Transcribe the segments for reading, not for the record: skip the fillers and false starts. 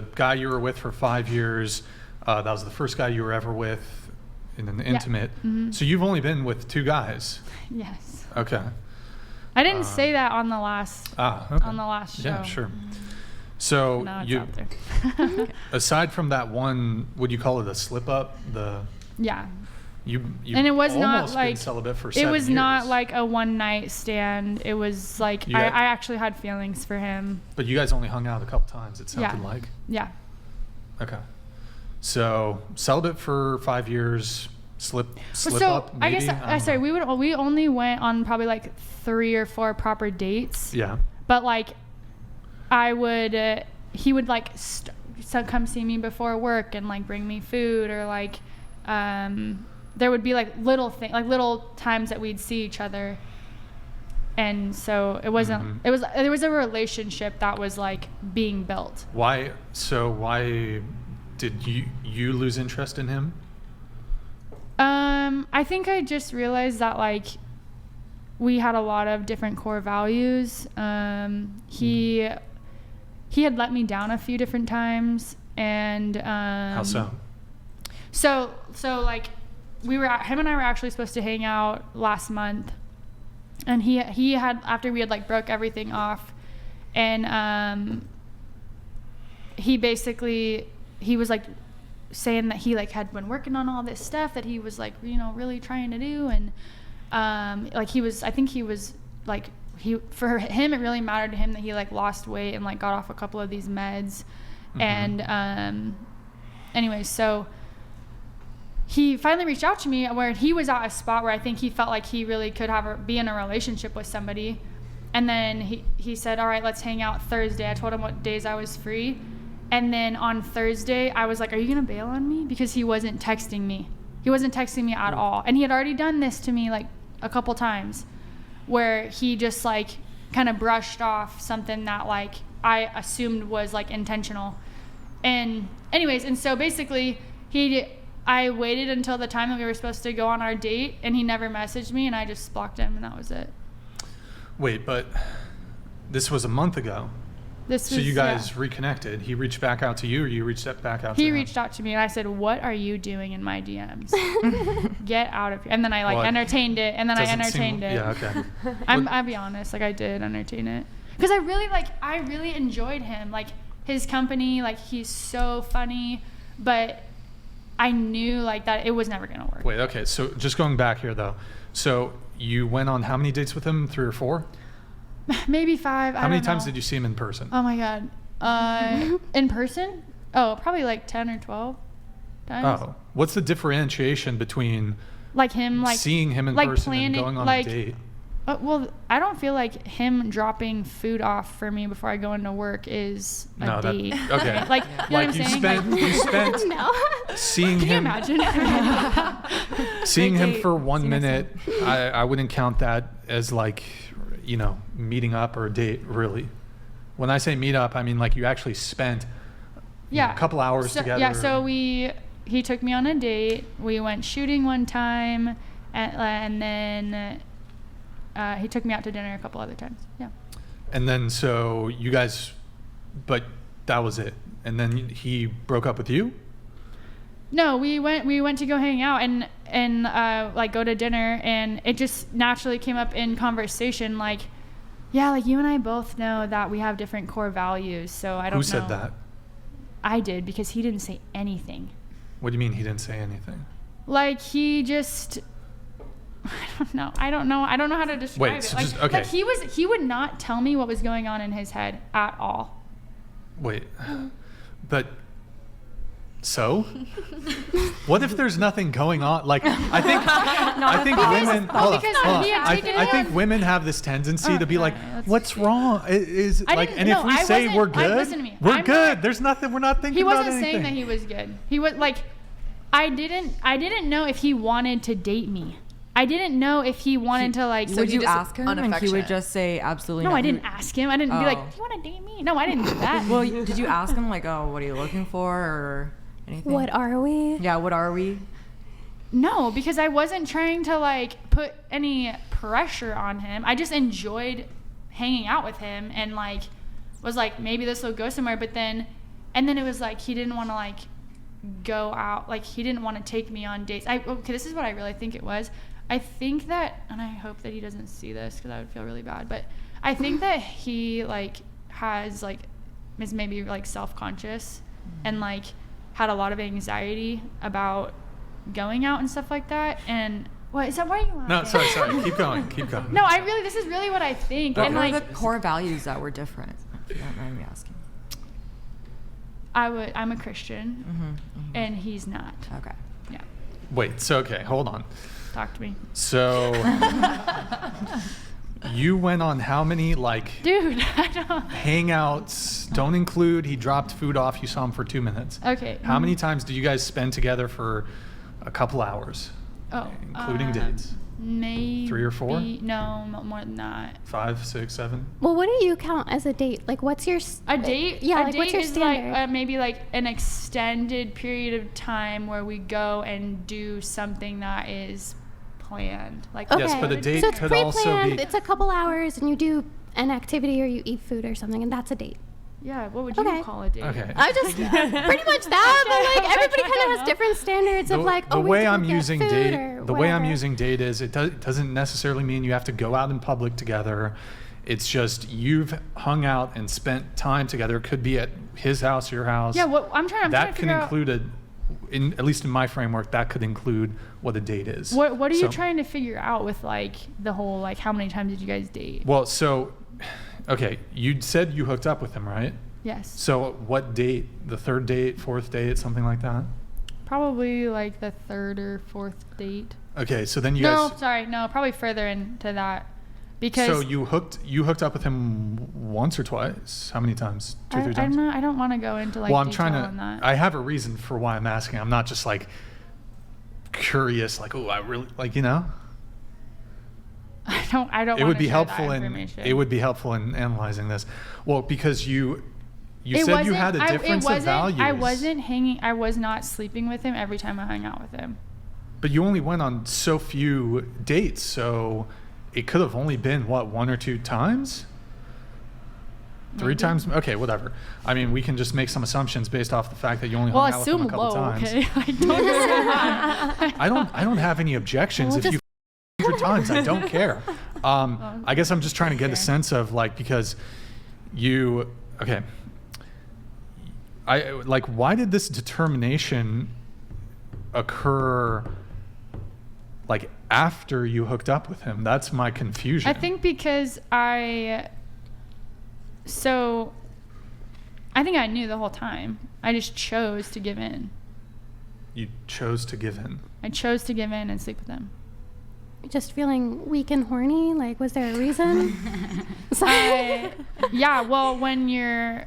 the guy you were with for 5 years. That was the first guy you were ever with in an intimate. Mm-hmm. So you've only been with 2 guys. Yes. Okay. I didn't say that on the last Okay. on the last show. Yeah, sure. So Now it's you, out there. aside from that one, would you call it a slip up? Yeah. You And it was almost not been like celibate for 7 it was years. not like a one night stand. It was like You I had- actually had feelings for him. But you guys only hung out a couple times. It sounded like. Yeah. Okay. So celibate for 5 years. Slip So up. Maybe? I guess sorry, we only went on probably like 3 or 4 proper dates. Yeah. But like he would like come see me before work and like bring me food, or like there would be like little times that we'd see each other. And so it wasn't there was a relationship that was like being built. Why did you lose interest in him? I think I just realized that like we had a lot of different core values. He had let me down a few different times, and How so? So like him and I were actually supposed to hang out last month, and he had, after we had like broke everything off, and he was like saying that he like had been working on all this stuff that he was like, you know, really trying to do, and like I think he was like, for him it really mattered to him that he like lost weight and like got off a couple of these meds. And anyways, so he finally reached out to me where he was at a spot where I think he felt like he really could be in a relationship with somebody. And then he said, all right, let's hang out Thursday. I told him what days I was free. And then on Thursday, I was like, are you going to bail on me? Because he wasn't texting me. He wasn't texting me at all. And he had already done this to me like a couple times, where he just like kind of brushed off something that like I assumed was like intentional. And anyways, and so basically I waited until the time that we were supposed to go on our date, and he never messaged me, and I just blocked him, and that was it. Wait, but this was a month ago. So you guys reconnected. He reached back out to you, or you reached back out to him? He reached out to me, and I said, what are you doing in my DMs? Get out of here. And then I like entertained it, and then I entertained it. Yeah, okay. I'll be honest, like I did entertain it. Because I really enjoyed him. Like his company, like he's so funny, but I knew like that it was never going to work. Wait, okay. So just going back here though. So you went on how many dates with him? 3 or 4? Maybe 5. How many times did you see him in person? Oh my God. In person? Oh, probably like 10 or 12 times. Oh, what's the differentiation between like him, like seeing him in like person planning, and going on like, a date? Well, I don't feel like him dropping food off for me before I go into work is a date. Okay. Like, you know what I'm saying? You spent No. seeing Can him. you imagine? Seeing him for 1 minute, I wouldn't count that as like, you know, meeting up or a date, really. When I say meet up, I mean like you actually spent a couple hours together. Yeah, so he took me on a date. We went shooting one time, and then he took me out to dinner a couple other times. Yeah. And then so you guys, but that was it. And then he broke up with you? No, we went to go hang out and like go to dinner, and it just naturally came up in conversation like, yeah, like you and I both know that we have different core values, so I don't know. Who said that? I did, because he didn't say anything. What do you mean he didn't say anything? Like he just, I don't know how to describe Wait, it. so Like, just, okay. Like he would not tell me what was going on in his head at all. Wait, but so what if there's nothing going on? Like I think women. I think women have this tendency to be like, "What's wrong?" Is like, and if we say we're good, listen to me. we're good. There's nothing. We're not thinking about anything. He wasn't saying that he was good. He was like, I didn't know if he wanted to date me. I didn't know if he wanted to like. So would you ask him and he would just say absolutely no? not? I didn't ask him. I didn't be like, do you want to date me? No, I didn't do that. Well, did you ask him like, oh, what are you looking for or anything? What are we? Yeah, what are we? No, because I wasn't trying to like put any pressure on him. I just enjoyed hanging out with him and like was like, maybe this will go somewhere. But then And then it was like he didn't want to like go out, like he didn't want to take me on dates. Okay, this is what I really think it was. I think that, and I hope that he doesn't see this because I would feel really bad, but I think that he like has like is maybe like self-conscious and like had a lot of anxiety about going out and stuff like that. And what is that? Why are you laughing? No, sorry. Keep going. No, this is really what I think. What and were like the core values that were different? If you don't mind me asking. I'm a Christian, and he's not. Okay. Yeah. Wait. So okay, hold on. Talk to me. So you went on how many like Dude, I don't. hangouts? Don't include he dropped food off. You saw him for 2 minutes. Okay. How many times did you guys spend together for a couple hours? Oh, including dates. Maybe 3 or 4? No, more than that. 5, 6, 7. Well, what do you count as a date? Like, what's your A date? Yeah, a like date what's your is standard? like maybe like an extended period of time where we go and do something that is planned. Like Okay. Yes, but a date so it's could pre-planned. also be. It's a couple hours, and you do an activity or you eat food or something, and that's a date. yeah, what would Okay. you call a date? Okay. I just pretty much that, but like everybody kind of has different standards of like, the oh, we way have to I'm go get using food date, or the way I'm whatever. using date is it doesn't necessarily mean you have to go out in public together. It's just you've hung out and spent time together. It could be at his house, your house. Yeah, what I'm trying that to can figure include at least in my framework, that could include what a date is. What are you So- trying to figure out with like the whole like how many times did you guys date? Well, so, okay, you said you hooked up with him, right? Yes. So what date? The 3rd date, 4th date, something like that? Probably like the 3rd or 4th date. Okay, so then you No, guys. sorry, no, probably further into that. Because So you hooked up with him once or twice? How many times? 2 or 3 times? I don't want to go into like Well, I'm detail trying on that. to. I have a reason for why I'm asking. I'm not just like curious, like, oh, I really like, you know. I don't It would wanna be share helpful that in. information. It would be helpful in analyzing this. Well, because you It said you wasn't- had a it difference of wasn't- values. I was not sleeping with him every time I hung out with him. But you only went on so few dates, so it could have only been what, 1 or 2 times? 3 Maybe. times? Okay, whatever. I mean, we can just make some assumptions based off the fact that you only Well, hung out with him assume a couple low, times. okay? I don't I don't have any objections We'll if you 100 times. I don't care. I guess I'm just trying to get a sense of like, because you okay. I like, why did this determination occur like after you hooked up with him? That's my confusion. I think because I think I knew the whole time. I just chose to give in. you chose to give in. I chose to give in and sleep with him. Just feeling weak and horny? Like, was there a reason? Sorry. Yeah, well, when you're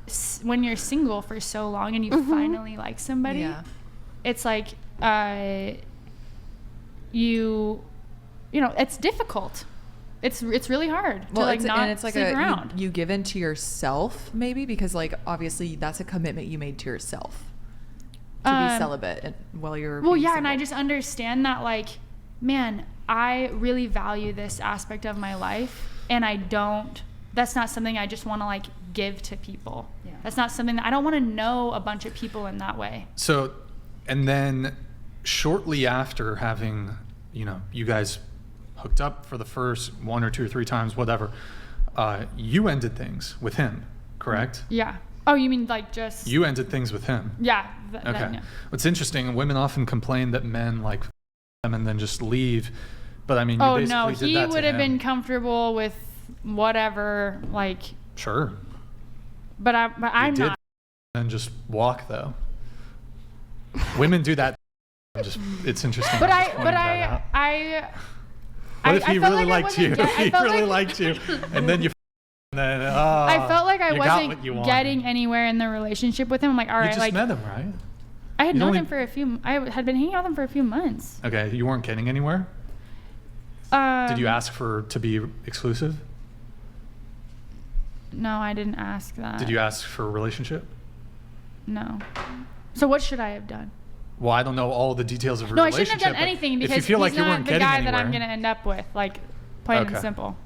single for so long and you finally like somebody, Yeah. it's like you know, it's difficult. It's really hard to like not sleep around. You give in to yourself maybe, because like obviously that's a commitment you made to yourself to be celibate and while you're Well, being yeah, and I single. just understand that, like, man, I really value this aspect of my life, and that's not something I just want to like give to people. Yeah. That's not something that I don't want to know a bunch of people in that way. So, and then shortly after having, you guys hooked up for the first 1 or 2 or 3 times, whatever, you ended things with him, correct? Yeah. Oh, you mean like just? You ended things with him. Yeah. Okay. yeah. What's interesting, women often complain that men like them and then just leave, but I mean, you Oh basically no, did he that to would have him. been comfortable with whatever, like. Sure. But I'm did not. And just walk though. Women do that. It's interesting. But I'm just pointing that out. What if he felt really like I liked you? wasn't He really liked you, and then you. And then, I felt like I you got what you wasn't wanted. getting anywhere in the relationship with him. I'm like, all You right, just like met him, right? I had you known only- him for I had been hanging out with him for a few months. Okay, you weren't getting anywhere. Did you ask to be exclusive? No, I didn't ask that. Did you ask for a relationship? No. So what should I have done? Well, I don't know all the details of a No, I relationship. shouldn't have done but anything because if you feel he's like you not weren't the getting guy anywhere, that I'm going to end up with. Like, plain Okay. and simple.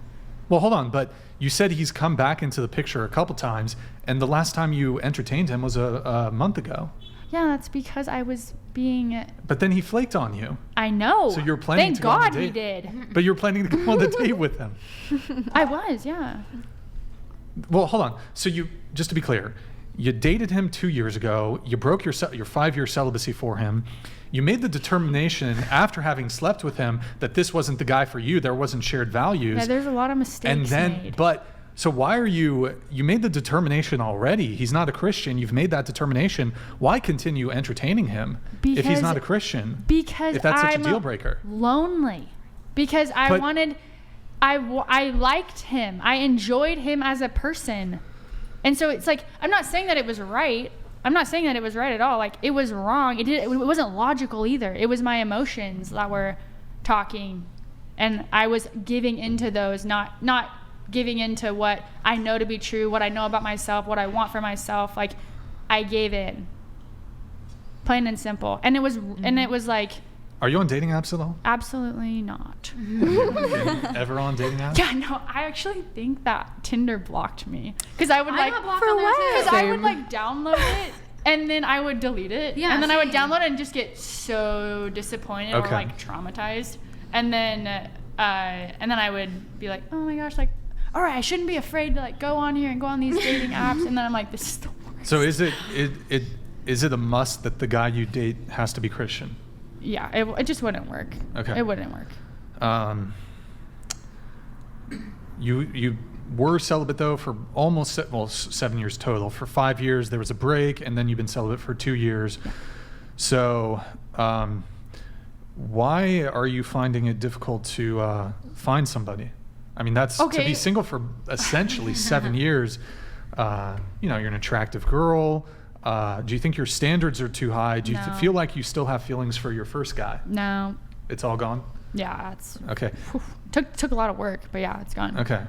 Well, hold on, but you said he's come back into the picture a couple times, and the last time you entertained him was a month ago. Yeah, that's because I was being. But then he flaked on you. I know. So you're planning to go on a date. Thank God he did. But you're planning to go on a date with him. I was, yeah. Well, hold on. So just to be clear, you dated him 2 years ago. You broke your 5-year celibacy for him. You made the determination after having slept with him that this wasn't the guy for you. There wasn't shared values. Yeah, there's a lot of mistakes made. So why are you made the determination already? He's not a Christian. You've made that determination. Why continue entertaining him if he's not a Christian? Because if that's such I'm a deal breaker. Lonely. Because I liked him. I enjoyed him as a person. And so it's like, I'm not saying that it was right. I'm not saying that it was right at all. Like, it was wrong. It wasn't logical either. It was my emotions that were talking, and I was giving into those, not giving into what I know to be true, what I know about myself, what I want for myself. Like, I gave in, plain and simple. And it was like, are you on dating apps at all? absolutely not. Ever on dating apps? Yeah, no, I actually think that Tinder blocked me because I would For what? Because I would like download it and then I would delete it. Yeah, and then I would same. download it and just get so disappointed or like traumatized. And then I would be like, oh my gosh, like, all right, I shouldn't be afraid to like go on here and go on these dating apps. And then I'm like, this is the worst. So is it a must that the guy you date has to be Christian? Yeah, it just wouldn't work. Okay. It wouldn't work. You were celibate though for almost 7 years total. For 5 years there was a break, and then you've been celibate for 2 years. Yeah. So why are you finding it difficult to find somebody? I mean, that's to be single for essentially 7 years. You're an attractive girl. Do you think your standards are too high? Do you No. feel like you still have feelings for your first guy? No. It's all gone? Yeah, it's Okay. took a lot of work, but yeah, it's gone. Okay.